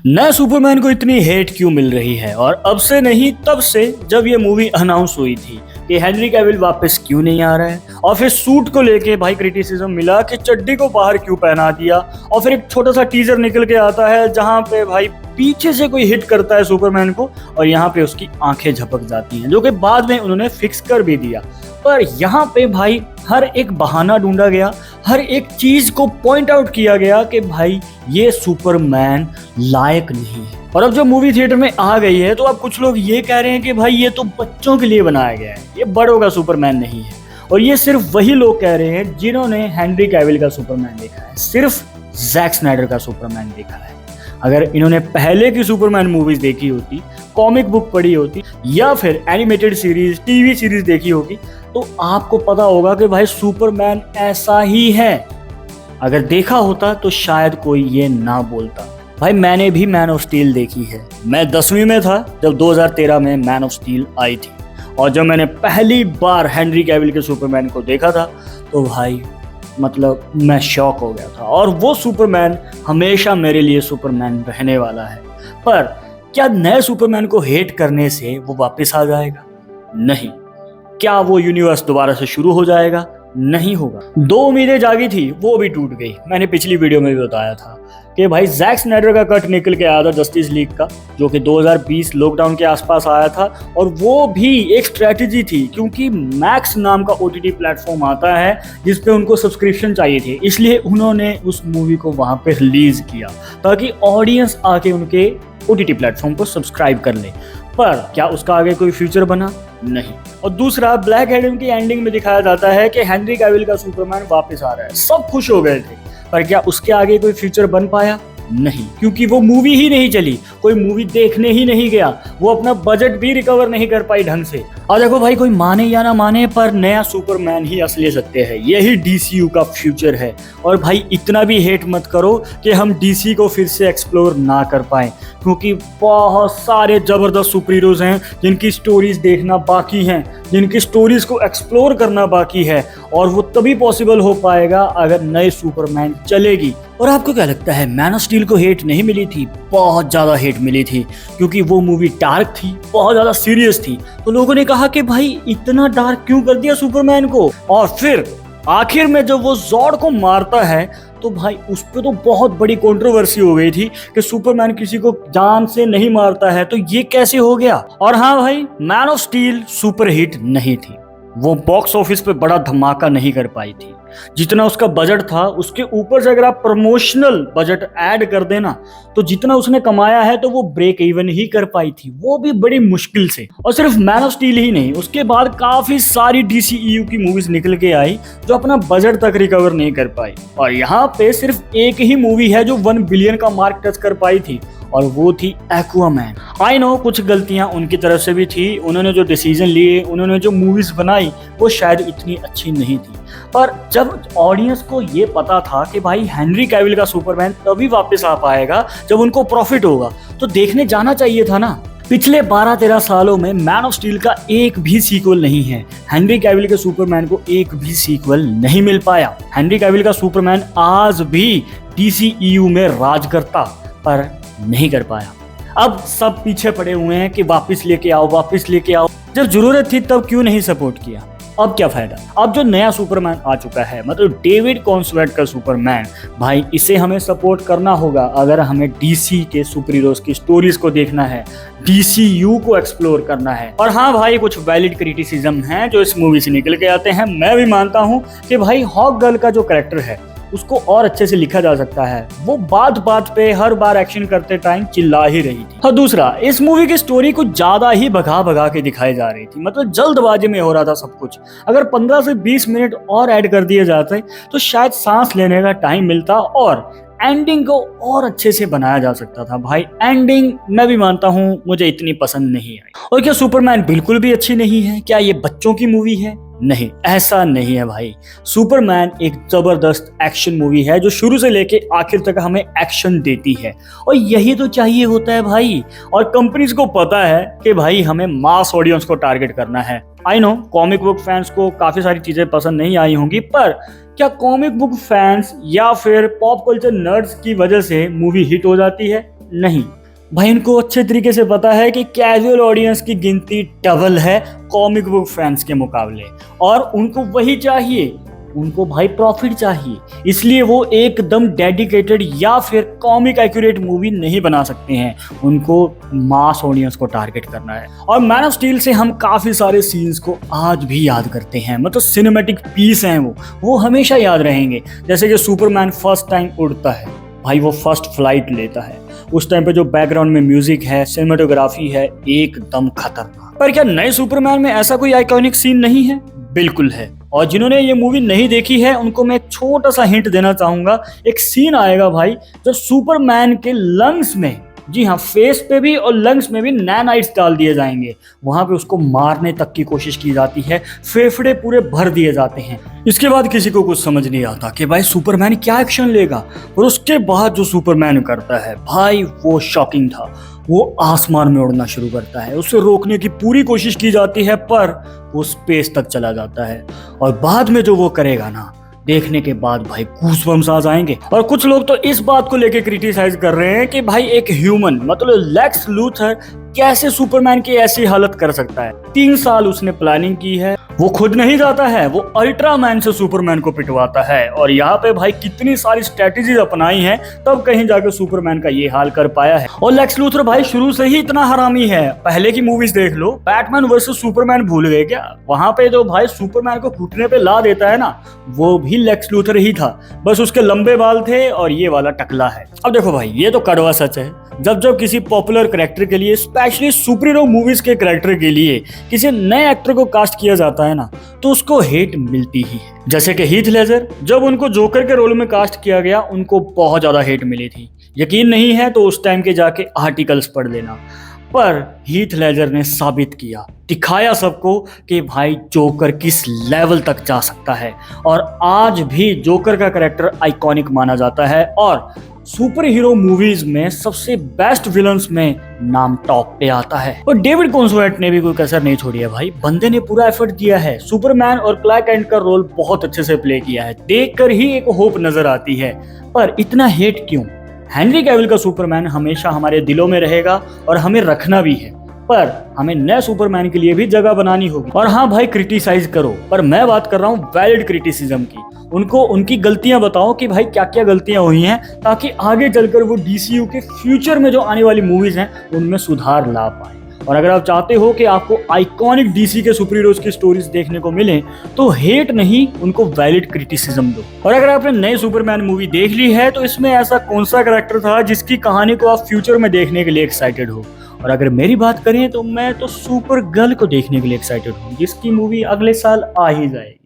नए सुपरमैन को इतनी हेट क्यों मिल रही है, और अब से नहीं तब से जब ये मूवी अनाउंस हुई थी कि हेनरी कैविल वापस क्यों नहीं आ रहा है। और फिर सूट को लेके भाई क्रिटिसिज्म मिला कि चड्डी को बाहर क्यों पहना दिया। और फिर एक छोटा सा टीजर निकल के आता है जहां पे भाई पीछे से कोई हिट करता है सुपरमैन को और यहाँ पे उसकी आंखें झपक जाती हैं, जो कि बाद में उन्होंने फिक्स कर भी दिया। पर यहाँ पे भाई हर एक बहाना ढूंढा गया, हर एक चीज को पॉइंट आउट किया गया कि भाई ये सुपरमैन लायक नहीं है। और अब जब मूवी थिएटर में आ गई है तो अब कुछ लोग ये कह रहे हैं कि भाई ये तो बच्चों के लिए बनाया गया है, ये बड़ों का सुपरमैन नहीं है। और ये सिर्फ वही लोग कह रहे हैं जिन्होंने हेनरी कैविल का सुपरमैन देखा है, सिर्फ जैक स्नाइडर का सुपरमैन देखा है। अगर इन्होंने पहले की सुपरमैन मूवीज देखी होती, कॉमिक बुक पढ़ी होती या फिर एनिमेटेड सीरीज, टीवी सीरीज देखी होगी तो आपको पता होगा कि भाई सुपरमैन ऐसा ही है। अगर देखा होता तो शायद कोई ये ना बोलता। भाई मैंने भी मैन ऑफ स्टील देखी है। मैं 10वीं में था जब 2013 में मैन ऑफ स्टील आई थी, और जब मैंने पहली बार हेनरी कैविल के सुपरमैन को देखा था तो भाई मतलब मैं शॉक हो गया था। और वो सुपरमैन हमेशा मेरे लिए सुपरमैन रहने वाला है। पर क्या नए सुपरमैन को हेट करने से वो वापस आ जाएगा? नहीं। क्या वो यूनिवर्स दोबारा से शुरू हो जाएगा? नहीं होगा। 2 उम्मीदें जागी थी, वो भी टूट गई। मैंने पिछली वीडियो में भी बताया था कि भाई जैक स्नाइडर का कट निकल के आया था जस्टिस लीग का, जो कि 2020 लॉकडाउन के आसपास आया था। और वो भी एक स्ट्रेटजी थी, क्योंकि मैक्स नाम का OTT प्लेटफॉर्म आता है जिस पे उनको सब्सक्रिप्शन चाहिए थे, इसलिए उन्होंने उस मूवी को वहां पे रिलीज किया ताकि ऑडियंस आके उनके OTT प्लेटफॉर्म को सब्सक्राइब कर ले। पर क्या उसका आगे कोई फ्यूचर बना? नहीं। और दूसरा, ब्लैक एडम की एंडिंग में दिखाया जाता है कि हेनरी कैविल का सुपरमैन वापस आ रहा है, सब खुश हो गए थे। पर क्या उसके आगे कोई फ्यूचर बन पाया? नहीं, क्योंकि वो मूवी ही नहीं चली, कोई मूवी देखने ही नहीं गया, वो अपना बजट भी रिकवर नहीं कर पाई ढंग से। और देखो भाई, कोई माने या ना माने पर नया सुपरमैन ही असली सत्य है, यही DCU का फ्यूचर है। और भाई इतना भी हेट मत करो कि हम DC को फिर से एक्सप्लोर ना कर पाए, क्योंकि बहुत सारे जबरदस्त सुपर हीरोज हैं जिनकी स्टोरीज देखना बाकी हैं, जिनकी स्टोरीज को एक्सप्लोर करना बाकी है। और वो तभी पॉसिबल हो पाएगा अगर नए सुपरमैन चलेगी। और आपको क्या लगता है, मैन ऑफ स्टील को हेट नहीं मिली थी? बहुत ज्यादा हेट मिली थी, क्योंकि वो मूवी डार्क थी, बहुत ज्यादा सीरियस थी। तो लोगों ने कहा कि भाई इतना डार्क क्यों कर दिया सुपरमैन को। और फिर आखिर में जब वो जॉर्ड को मारता है तो भाई उस पर तो बहुत बड़ी कंट्रोवर्सी हो गई थी कि सुपरमैन किसी को जान से नहीं मारता है, तो ये कैसे हो गया। और हाँ भाई, man of steel super hit नहीं थी, वो बॉक्स ऑफिस पे बड़ा धमाका नहीं कर पाई थी। जितना उसका बजट था उसके ऊपर से अगर आप प्रमोशनल बजट ऐड कर देना तो जितना उसने कमाया है तो वो ब्रेक इवन ही कर पाई थी, वो भी बड़ी मुश्किल से। और सिर्फ मैन ऑफ स्टील ही नहीं, उसके बाद काफी सारी DCEU की मूवीज निकल के आई जो अपना बजट तक रिकवर नहीं कर पाई। और यहाँ पे सिर्फ एक ही मूवी है जो 1 बिलियन का मार्क टच कर पाई थी, और वो थी एक्वामैन। आई नो कुछ गलतियां उनकी तरफ से भी थी, उन्होंने जो डिसीजन लिए, उन्होंने जो मूवीज बनाई वो शायद इतनी अच्छी नहीं थी। पर जब ऑडियंस को ये पता था कि भाई हेनरी कैविल का सुपरमैन तभी वापस आ पाएगा जब उनको प्रॉफिट होगा, तो देखने जाना चाहिए था ना। पिछले 12-13 सालों में मैन ऑफ स्टील का एक भी सीक्वल नहीं है। हेनरी कैविल के सुपरमैन को एक भी सीक्वल नहीं मिल पाया। हेनरी कैविल का सुपरमैन आज भी DCEU में राज करता, पर नहीं कर पाया। अब सब पीछे पड़े हुए हैं कि वापस लेके आओ, वापस लेके आओ। जब जरूरत थी तब क्यों नहीं सपोर्ट किया? अब क्या फायदा? अब जो नया सुपरमैन आ चुका है, मतलब डेविड कॉन्सवर्थ का सुपरमैन, भाई इसे हमें सपोर्ट करना होगा अगर हमें DC के सुपर हीरोज की स्टोरीज को देखना है, DCU को एक्सप्लोर करना है। और हाँ भाई, कुछ वैलिड क्रिटिसिज्म हैं जो इस मूवी से निकल के आते हैं। मैं भी मानता हूँ कि भाई हॉक गर्ल का जो कैरेक्टर है उसको और अच्छे से लिखा जा सकता है, वो बात बात पे हर बार एक्शन करते टाइम चिल्ला ही रही थी। और दूसरा, इस मूवी की स्टोरी कुछ ज्यादा ही भगा भगा के दिखाई जा रही थी, मतलब जल्दबाजी में हो रहा था सब कुछ। अगर 15 से 20 मिनट और ऐड कर दिए जाते तो शायद सांस लेने का टाइम मिलता और एंडिंग को और अच्छे से बनाया जा सकता था। भाई एंडिंग मैं भी मानता हूँ मुझे इतनी पसंद नहीं आई। और क्या सुपरमैन बिल्कुल भी अच्छी नहीं है? क्या ये बच्चों की मूवी है? नहीं, ऐसा नहीं है भाई। सुपरमैन एक जबरदस्त एक्शन मूवी है जो शुरू से लेके आखिर तक हमें एक्शन देती है, और यही तो चाहिए होता है भाई। और कंपनीज को पता है कि भाई हमें मास ऑडियंस को टारगेट करना है। I know comic book fans को काफी सारी चीजें पसंद नहीं आई होंगी, पर क्या कॉमिक बुक फैंस या फिर पॉप कल्चर नर्ड्स की वजह से मूवी हिट हो जाती है? नहीं भाई, इनको अच्छे तरीके से पता है कि कैजुअल ऑडियंस की गिनती डबल है कॉमिक बुक फैंस के मुकाबले, और उनको वही चाहिए, उनको भाई प्रॉफिट चाहिए। इसलिए वो एकदम डेडिकेटेड या फिर कॉमिक एक्यूरेट मूवी नहीं बना सकते हैं, उनको मास ऑडियंस को टारगेट करना है। और मैन ऑफ स्टील से हम काफ़ी सारे सीन्स को आज भी याद करते हैं, मतलब सिनेमैटिक पीस हैं वो हमेशा याद रहेंगे। जैसे कि सुपरमैन फर्स्ट टाइम उड़ता है भाई, वो फर्स्ट फ्लाइट लेता है, उस टाइम पे जो बैकग्राउंड में म्यूजिक है, सिनेमेटोग्राफी है, एकदम खतरनाक। पर क्या नए सुपरमैन में ऐसा कोई आइकॉनिक सीन नहीं है? बिल्कुल है। और जिन्होंने ये मूवी नहीं देखी है उनको मैं एक छोटा सा हिंट देना चाहूंगा। एक सीन आएगा भाई जब सुपरमैन के लंग्स में, जी हाँ, फेस पे भी और लंग्स में भी नैनाइट्स डाल दिए जाएंगे। वहां पे उसको मारने तक की कोशिश की जाती है, फेफड़े पूरे भर दिए जाते हैं। इसके बाद किसी को कुछ समझ नहीं आता कि भाई सुपरमैन क्या एक्शन लेगा, और उसके बाद जो सुपरमैन करता है भाई वो शॉकिंग था। वो आसमान में उड़ना शुरू करता है, उसे रोकने की पूरी कोशिश की जाती है पर वो स्पेस तक चला जाता है, और बाद में जो वो करेगा ना, देखने के बाद भाई गूज़बम्स आ जाएंगे। और कुछ लोग तो इस बात को लेके क्रिटिसाइज कर रहे हैं कि भाई एक ह्यूमन मतलब लेक्स लूथर कैसे सुपरमैन की ऐसी हालत कर सकता है। 3 साल उसने प्लानिंग की है, वो खुद नहीं जाता है, वो अल्ट्रामैन से सुपरमैन को पिटवाता है, और यहाँ पे भाई कितनी सारी स्ट्रेटेजीज अपनाई हैं तब कहीं जाके सुपरमैन का ये हाल कर पाया है। और लेक्स लूथर भाई शुरू से ही इतना हरामी है, पहले की मूवीज देख लो, बैटमैन वर्सेस सुपरमैन भूल गए क्या? वहां पे जो भाई सुपरमैन को घुटने पे ला देता है ना, वो भी लेक्स लूथर ही था, बस उसके लंबे बाल थे और ये वाला टकला है। अब देखो भाई, ये तो कड़वा सच है, जब जब किसी पॉपुलर कैरेक्टर के लिए, स्पेशली सुपर हीरो मूवीज के कैरेक्टर के लिए किसी नए एक्टर को कास्ट किया जाता है ना, तो उसको हेट मिलती ही है। जैसे कि हीथ लेजर, जब उनको जोकर के रोल में कास्ट किया गया उनको बहुत ज्यादा हेट मिली थी। यकीन नहीं है तो उस टाइम के जाके आर्टिकल्स पढ़ लेना। पर हीथ लेजर ने साबित किया, दिखाया सबको कि भाई जोकर किस लेवल तक जा सकता है, और आज भी जोकर का कैरेक्टर आइकॉनिक माना जाता है, और सुपर हीरो मूवीज में सबसे बेस्ट विलन्स में नाम टॉप पे आता है। और डेविड कॉन्सवर्ट ने भी कोई कसर नहीं छोड़ी है भाई, बंदे ने पूरा एफर्ट दिया है, सुपरमैन और क्लैर्क कैंट का रोल बहुत अच्छे से प्ले किया है, देखकर ही एक होप नजर आती है। पर इतना हेट क्यों? हेनरी कैविल का सुपरमैन हमेशा हमारे दिलों में रहेगा और हमें रखना भी है, पर हमें नए सुपरमैन के लिए भी जगह बनानी होगी। और हाँ भाई, क्रिटिसाइज करो, पर मैं बात कर रहा हूँ वैलिड क्रिटिसिज्म की। उनको उनकी गलतियां बताओ कि भाई क्या क्या गलतियां हुई हैं, ताकि आगे चलकर वो डीसीयू के फ्यूचर में जो आने वाली मूवीज हैं उनमें सुधार ला पाए। और अगर आप चाहते हो कि आपको आइकॉनिक डीसी के सुपर हीरोज की स्टोरीज देखने को मिले, तो हेट नहीं, उनको वैलिड क्रिटिसिज्म दो। और अगर आपने नए सुपरमैन मूवी देख ली है तो इसमें ऐसा कौन सा कैरेक्टर था जिसकी कहानी को आप फ्यूचर में देखने के लिए एक्साइटेड हो? और अगर मेरी बात करें तो मैं तो सुपर गर्ल को देखने के लिए एक्साइटेड हूँ, जिसकी मूवी अगले साल आ ही जाएगी।